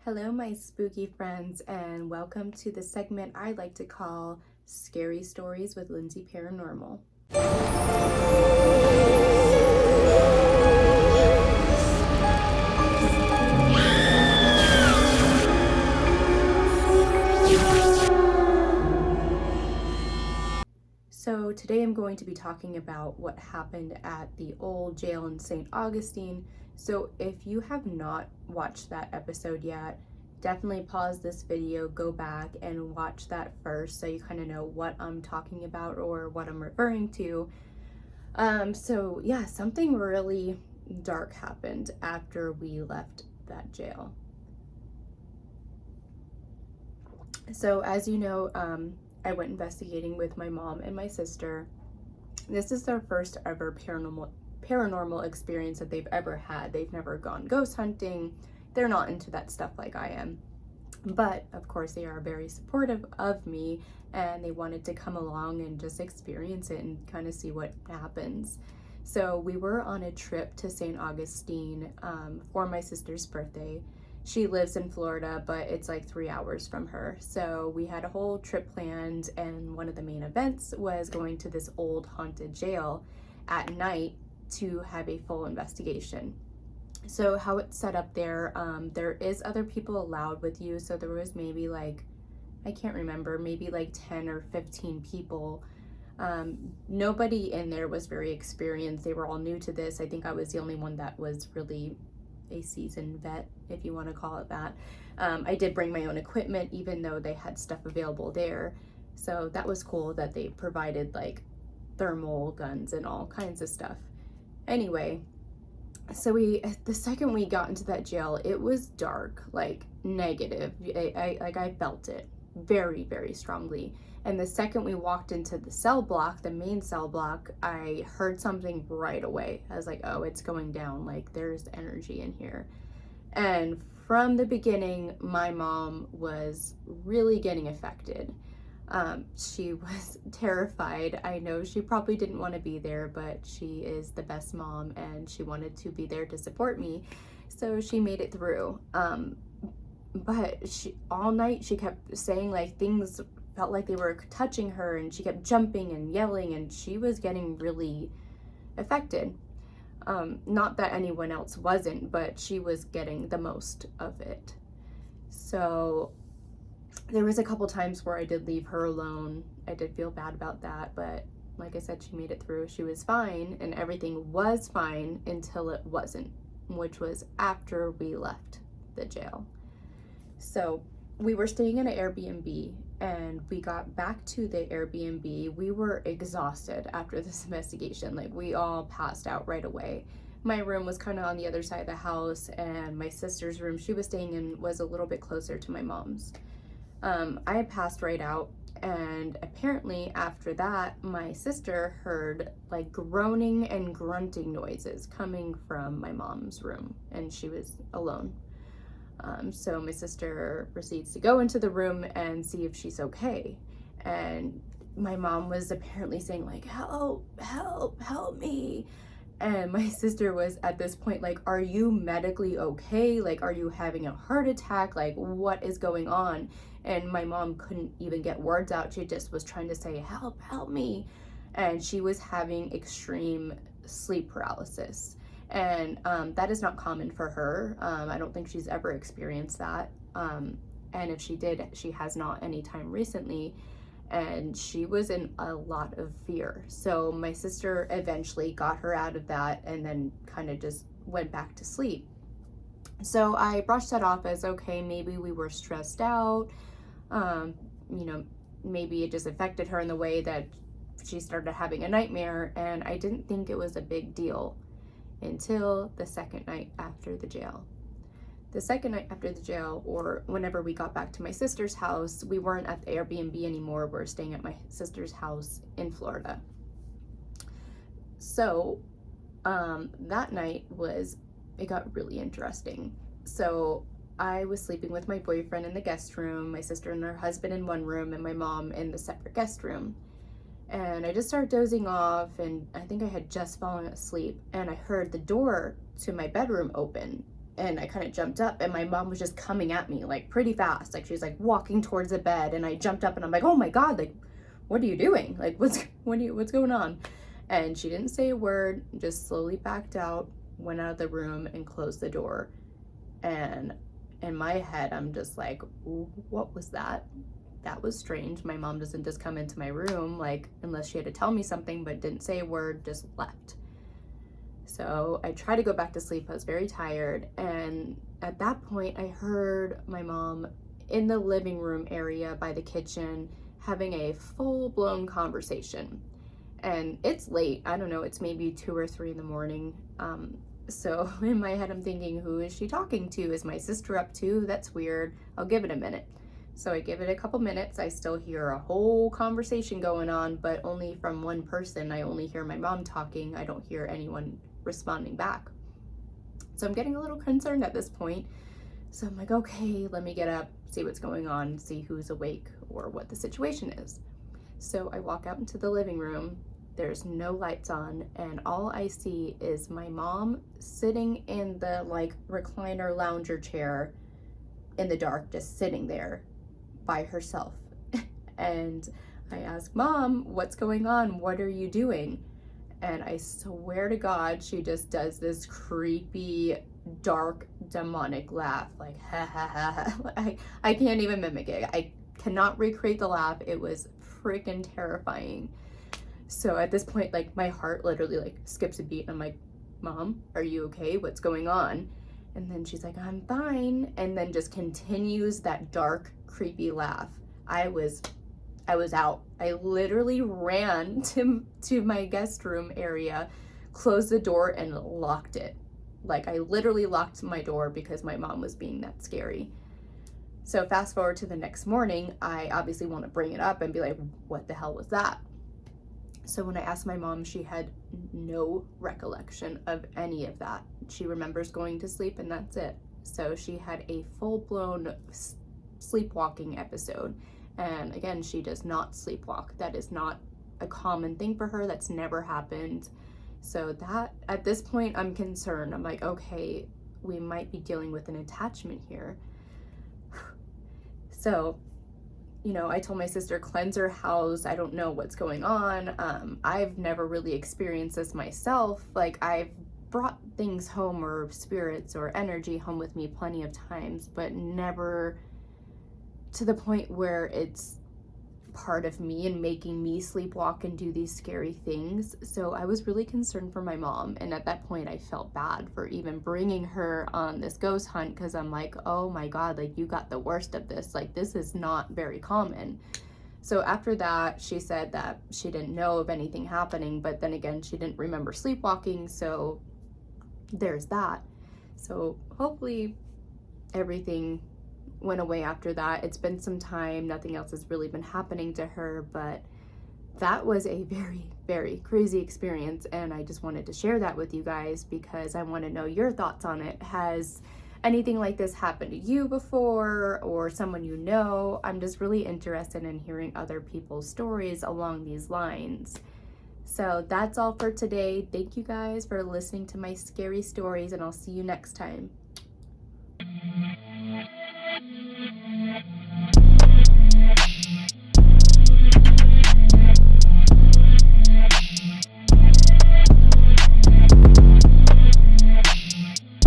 Hello, my spooky friends, and welcome to the segment I like to call Scary Stories with Lindsay Paranormal. So today I'm going to be talking about what happened at the old jail in St. Augustine. So if you have not watched that episode yet, definitely pause this video, go back and watch that first so you kind of know what I'm talking about or what I'm referring to. So yeah, something really dark happened after we left that jail. So as you know, I went investigating with my mom and my sister. This is their first ever paranormal experience that they've ever had. They've never gone ghost hunting. They're not into that stuff like I am. But of course they are very supportive of me and they wanted to come along and just experience it and kind of see what happens. So we were on a trip to St. Augustine for my sister's birthday. She lives in Florida, but it's like 3 hours from her. So we had a whole trip planned, and one of the main events was going to this old haunted jail at night to have a full investigation. So how it's set up there, there is other people allowed with you. So there was maybe like, I can't remember, maybe like 10 or 15 people. Nobody in there was very experienced. They were all new to this. I think I was the only one that was really a seasoned vet, if you want to call it that. I did bring my own equipment, even though they had stuff available there. So that was cool that they provided like thermal guns and all kinds of stuff. Anyway, so the second we got into that jail, it was dark, like negative. I felt it very, very strongly. And the second we walked into the cell block, the main cell block, I heard something right away. I was like, oh, it's going down. Like, there's energy in here. And from the beginning, my mom was really getting affected. She was terrified. I know she probably didn't want to be there, but she is the best mom and she wanted to be there to support me. So she made it through. But all night she kept saying like things felt like they were touching her, and she kept jumping and yelling, and she was getting really affected. Not that anyone else wasn't, but she was getting the most of it. So there was a couple times where I did leave her alone. I did feel bad about that, but like I said, she made it through. She was fine, and everything was fine until it wasn't, which was after we left the jail. So we were staying in an Airbnb, and we got back to the Airbnb. We were exhausted after this investigation. Like, we all passed out right away. My room was kind of on the other side of the house, and my sister's room she was staying in was a little bit closer to my mom's. I had passed right out, and apparently after that, my sister heard like groaning and grunting noises coming from my mom's room, and she was alone. So my sister proceeds to go into the room and see if she's okay. And my mom was apparently saying like, help, help, help me. And my sister was at this point like, are you medically okay? Like, are you having a heart attack? Like, what is going on? And my mom couldn't even get words out. She just was trying to say, help, help me. And she was having extreme sleep paralysis. And that is not common for her. I don't think she's ever experienced that. And if she did, she has not anytime recently. And she was in a lot of fear. So my sister eventually got her out of that and then kind of just went back to sleep. So I brushed that off as, okay, maybe we were stressed out. Maybe it just affected her in the way that she started having a nightmare. And I didn't think it was a big deal until the second night after the jail. The second night after the jail, or whenever we got back to my sister's house, we weren't at the Airbnb anymore. We're staying at my sister's house in Florida. So that night it got really interesting. So I was sleeping with my boyfriend in the guest room, my sister and her husband in one room, and my mom in the separate guest room. And I just started dozing off, and I think I had just fallen asleep, and I heard the door to my bedroom open, and I kind of jumped up, and my mom was just coming at me like pretty fast. Like she's like walking towards the bed, and I jumped up and I'm like, oh my God, like, what are you doing? Like, what's going on? And she didn't say a word, just slowly backed out, went out of the room and closed the door. And in my head, I'm just like, what was that? That was strange. My mom doesn't just come into my room, like, unless she had to tell me something, but didn't say a word, just left. So I tried to go back to sleep. I was very tired. And at that point, I heard my mom in the living room area by the kitchen having a full-blown conversation. And it's late. I don't know. It's maybe 2 or 3 in the morning. So in my head, I'm thinking, who is she talking to? Is my sister up too? That's weird. I'll give it a minute. So I give it a couple minutes. I still hear a whole conversation going on, but only from one person. I only hear my mom talking. I don't hear anyone responding back. So I'm getting a little concerned at this point. So I'm like, okay, let me get up, see what's going on, see who's awake or what the situation is. So I walk out into the living room. There's no lights on, and all I see is my mom sitting in the like recliner lounger chair in the dark, just sitting there by herself. And I ask, Mom, what's going on? What are you doing? And I swear to God, she just does this creepy, dark, demonic laugh, like ha ha ha. I can't even mimic it. I cannot recreate the laugh. It was freaking terrifying. So at this point, like, my heart literally like skips a beat, and I'm like, Mom, are you okay? What's going on? And then she's like, I'm fine. And then just continues that dark, creepy laugh. I was out. I literally ran to my guest room area, closed the door and locked it. Like, I literally locked my door because my mom was being that scary. So fast forward to the next morning, I obviously want to bring it up and be like, what the hell was that? So when I asked my mom, she had no recollection of any of that. She remembers going to sleep and that's it. So she had a full-blown sleepwalking episode. And again, she does not sleepwalk. That is not a common thing for her. That's never happened. So that, at this point, I'm concerned. I'm like, okay, we might be dealing with an attachment here. So, you know, I told my sister, cleanse her house. I don't know what's going on. I've never really experienced this myself. Like, I've brought things home, or spirits or energy home with me plenty of times, but never to the point where it's part of me and making me sleepwalk and do these scary things. So I was really concerned for my mom, and at that point I felt bad for even bringing her on this ghost hunt, because I'm like, oh my God, like, you got the worst of this. Like, this is not very common. So after that, she said that she didn't know of anything happening, but then again, she didn't remember sleepwalking, so there's that. So hopefully everything went away after that. It's been some time, nothing else has really been happening to her, but that was a very, very crazy experience, and I just wanted to share that with you guys because I want to know your thoughts on it. Has anything like this happened to you before, or someone you know? I'm just really interested in hearing other people's stories along these lines. So that's all for today. Thank you guys for listening to my scary stories, and I'll see you next time.